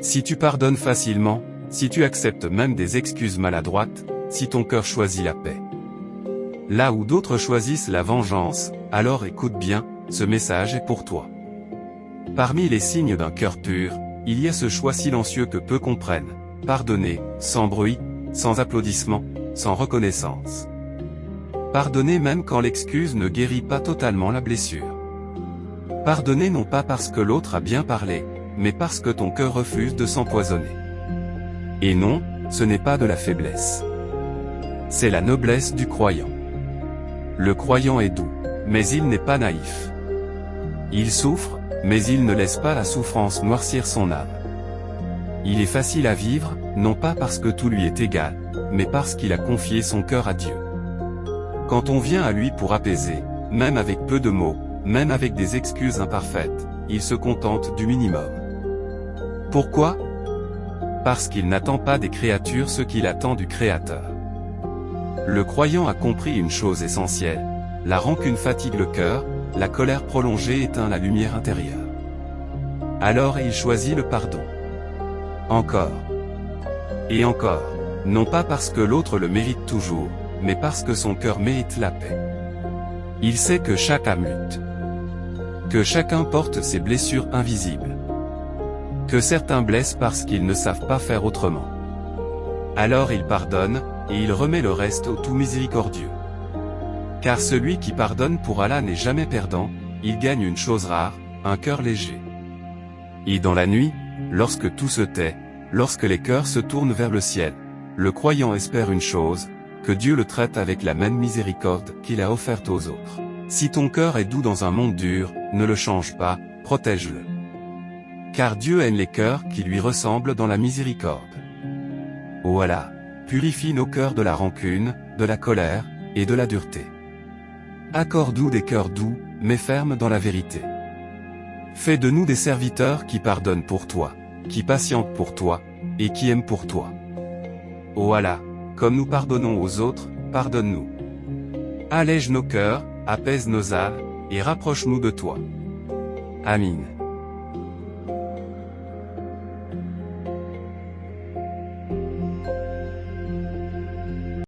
Si tu pardonnes facilement, si tu acceptes même des excuses maladroites, si ton cœur choisit la paix. Là où d'autres choisissent la vengeance, alors écoute bien, ce message est pour toi. Parmi les signes d'un cœur pur, il y a ce choix silencieux que peu comprennent, pardonner, sans bruit, sans applaudissements, sans reconnaissance. Pardonner même quand l'excuse ne guérit pas totalement la blessure. Pardonner non pas parce que l'autre a bien parlé, mais parce que ton cœur refuse de s'empoisonner. Et non, ce n'est pas de la faiblesse. C'est la noblesse du croyant. Le croyant est doux, mais il n'est pas naïf. Il souffre, mais il ne laisse pas la souffrance noircir son âme. Il est facile à vivre, non pas parce que tout lui est égal, mais parce qu'il a confié son cœur à Dieu. Quand on vient à lui pour apaiser, même avec peu de mots, même avec des excuses imparfaites, il se contente du minimum. Pourquoi ? Parce qu'il n'attend pas des créatures ce qu'il attend du Créateur. Le croyant a compris une chose essentielle, la rancune fatigue le cœur, la colère prolongée éteint la lumière intérieure. Alors il choisit le pardon. Encore. Et encore. Non pas parce que l'autre le mérite toujours, mais parce que son cœur mérite la paix. Il sait que chaque âme lutte. Que chacun porte ses blessures invisibles. Que certains blessent parce qu'ils ne savent pas faire autrement. Alors il pardonne, et il remet le reste au tout miséricordieux. Car celui qui pardonne pour Allah n'est jamais perdant, il gagne une chose rare, un cœur léger. Et dans la nuit, lorsque tout se tait, lorsque les cœurs se tournent vers le ciel, le croyant espère une chose, que Dieu le traite avec la même miséricorde qu'il a offerte aux autres. Si ton cœur est doux dans un monde dur, ne le change pas, protège-le. Car Dieu aime les cœurs qui lui ressemblent dans la miséricorde. Ô Allah, purifie nos cœurs de la rancune, de la colère, et de la dureté. Accorde-nous des cœurs doux, mais fermes dans la vérité. Fais de nous des serviteurs qui pardonnent pour toi, qui patientent pour toi, et qui aiment pour toi. Ô Allah, comme nous pardonnons aux autres, pardonne-nous. Allège nos cœurs, apaise nos âmes, et rapproche-nous de toi. Amin.